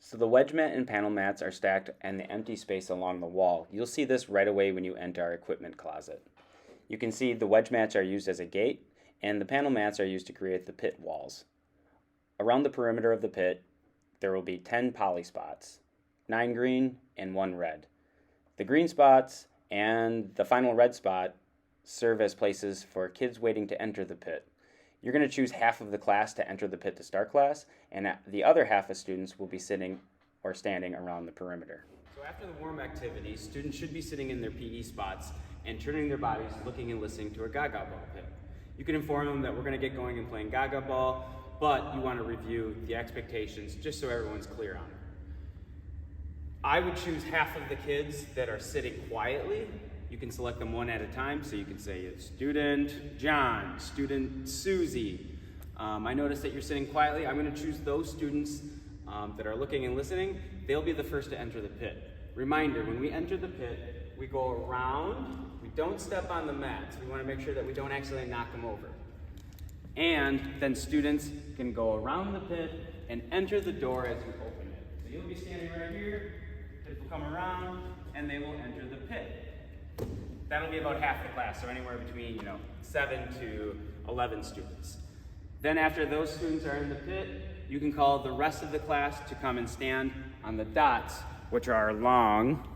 So the wedge mat and panel mats are stacked in the empty space along the wall. You'll see this right away when you enter our equipment closet. You can see the wedge mats are used as a gate, and the panel mats are used to create the pit walls. Around the perimeter of the pit, there will be 10 poly spots, 9 green and 1 red. The green spots and the final red spot serve as places for kids waiting to enter the pit. You're going to choose half of the class to enter the pit to start class, and the other half of students will be sitting or standing around the perimeter. So after the warm activity, students should be sitting in their PE spots and turning their bodies, looking and listening to a GaGa Ball pit. You can inform them that we're going to get going and playing GaGa Ball, but you want to review the expectations just so everyone's clear on it. I would choose half of the kids that are sitting quietly. You can select them one at a time, so you can say student John, student Susie. I noticed that you're sitting quietly. I'm going to choose those students that are looking and listening. They'll be the first to enter the pit. Reminder, when we enter the pit, we go around. We don't step on the mats. We want to make sure that we don't accidentally knock them over. And then students can go around the pit and enter the door as you open it. So you'll be standing right here, kids will come around, and they will enter the pit. That'll be about half the class, so anywhere between 7 to 11 students. Then after those students are in the pit, you can call the rest of the class to come and stand on the dots, which are along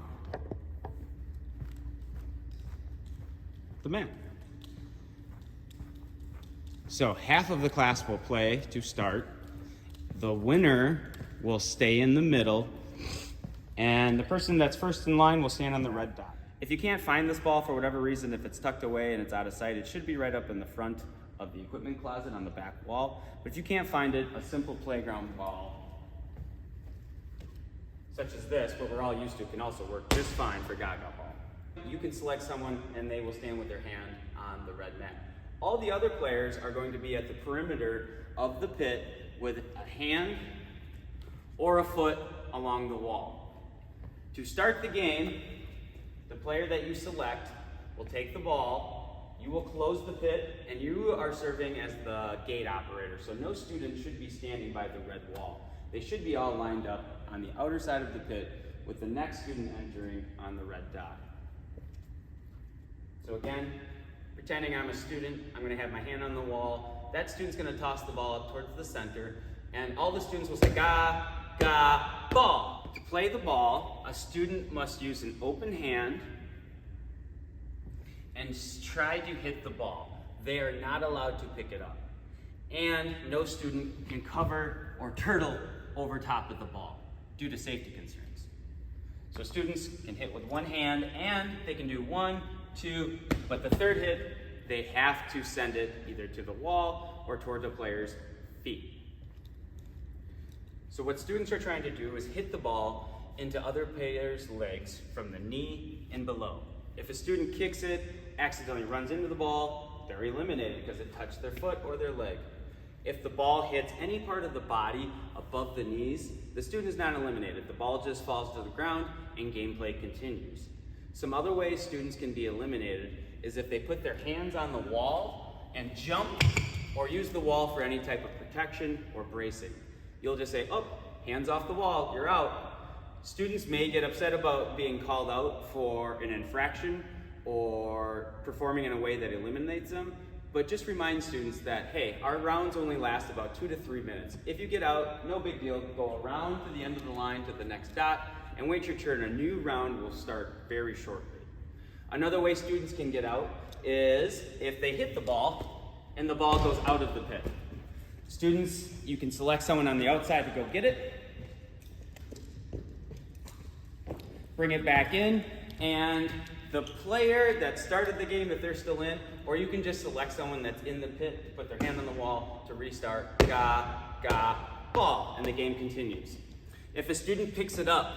the mat. So half of the class will play to start. The winner will stay in the middle, and the person that's first in line will stand on the red dot. If you can't find this ball for whatever reason, if it's tucked away and it's out of sight, it should be right up in the front of the equipment closet on the back wall. But if you can't find it, a simple playground ball, such as this, what we're all used to, can also work just fine for GaGa Ball. You can select someone and they will stand with their hand on the red mat. All the other players are going to be at the perimeter of the pit with a hand or a foot along the wall. To start the game, the player that you select will take the ball, you will close the pit, and you are serving as the gate operator. So no student should be standing by the red wall. They should be all lined up on the outer side of the pit with the next student entering on the red dot. So again, pretending I'm a student, I'm going to have my hand on the wall. That student's going to toss the ball up towards the center, and all the students will say, GaGa Ball. To play the ball, a student must use an open hand and try to hit the ball. They are not allowed to pick it up. And no student can cover or turtle over top of the ball due to safety concerns. So students can hit with one hand, and they can do 1, 2, but the third hit, they have to send it either to the wall or toward the player's feet. So what students are trying to do is hit the ball into other players' legs from the knee and below. If a student kicks it, accidentally runs into the ball, they're eliminated because it touched their foot or their leg. If the ball hits any part of the body above the knees, the student is not eliminated. The ball just falls to the ground and gameplay continues. Some other ways students can be eliminated is if they put their hands on the wall and jump or use the wall for any type of protection or bracing. You'll just say, oh, hands off the wall, you're out. Students may get upset about being called out for an infraction or performing in a way that eliminates them, but just remind students that, hey, our rounds only last about 2 to 3 minutes. If you get out, no big deal, go around to the end of the line to the next dot and wait your turn. A new round will start very shortly. Another way students can get out is if they hit the ball and the ball goes out of the pit. Students, you can select someone on the outside to go get it, bring it back in, and the player that started the game, if they're still in, or you can just select someone that's in the pit to put their hand on the wall to restart, GaGa Ball, and the game continues. If a student picks it up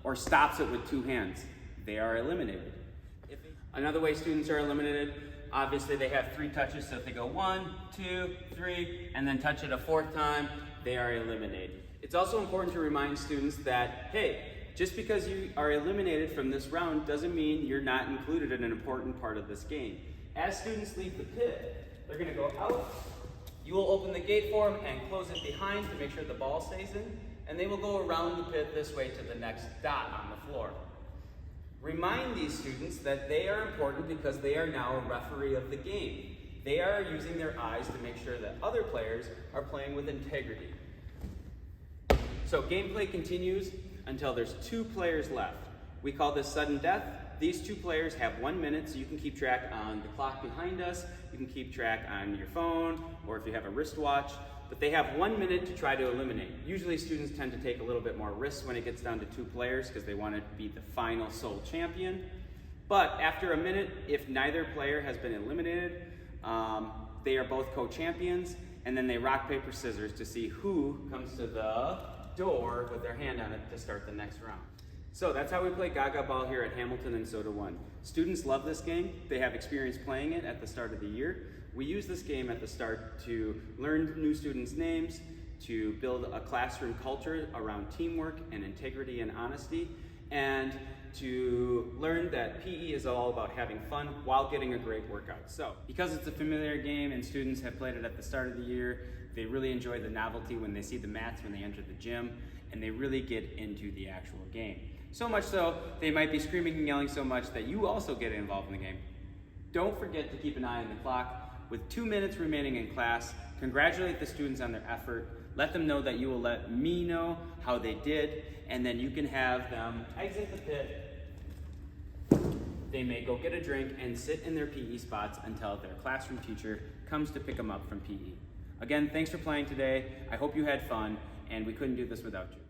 or stops it with 2 hands, they are eliminated. Another way students are eliminated, obviously they have 3 touches, so if they go 1, 2, 3, and then touch it a 4th time, they are eliminated. It's also important to remind students that, hey, just because you are eliminated from this round doesn't mean you're not included in an important part of this game. As students leave the pit, they're going to go out. You will open the gate for them and close it behind to make sure the ball stays in. and they will go around the pit this way to the next dot on the floor. Remind these students that they are important because they are now a referee of the game. They are using their eyes to make sure that other players are playing with integrity. So gameplay continues until there's 2 players left. We call this sudden death. These 2 players have 1 minute, so you can keep track on the clock behind us, you can keep track on your phone, or if you have a wristwatch, but they have 1 minute to try to eliminate. Usually students tend to take a little bit more risks when it gets down to 2 players because they want to be the final sole champion. But after a minute, if neither player has been eliminated, they are both co-champions, and then they rock, paper, scissors to see who comes to the door with their hand on it to start the next round. So that's how we play GaGa Ball here at Hamilton and Soda 1. Students love this game. They have experience playing it at the start of the year. We use this game at the start to learn new students' names, to build a classroom culture around teamwork and integrity and honesty, and to learn that PE is all about having fun while getting a great workout. So, because it's a familiar game and students have played it at the start of the year, they really enjoy the novelty when they see the mats when they enter the gym, and they really get into the actual game. So much so, they might be screaming and yelling so much that you also get involved in the game. Don't forget to keep an eye on the clock. With 2 minutes remaining in class, congratulate the students on their effort. Let them know that you will let me know how they did, and then you can have them exit the pit. They may go get a drink and sit in their PE spots until their classroom teacher comes to pick them up from PE. Again, thanks for playing today. I hope you had fun, and we couldn't do this without you.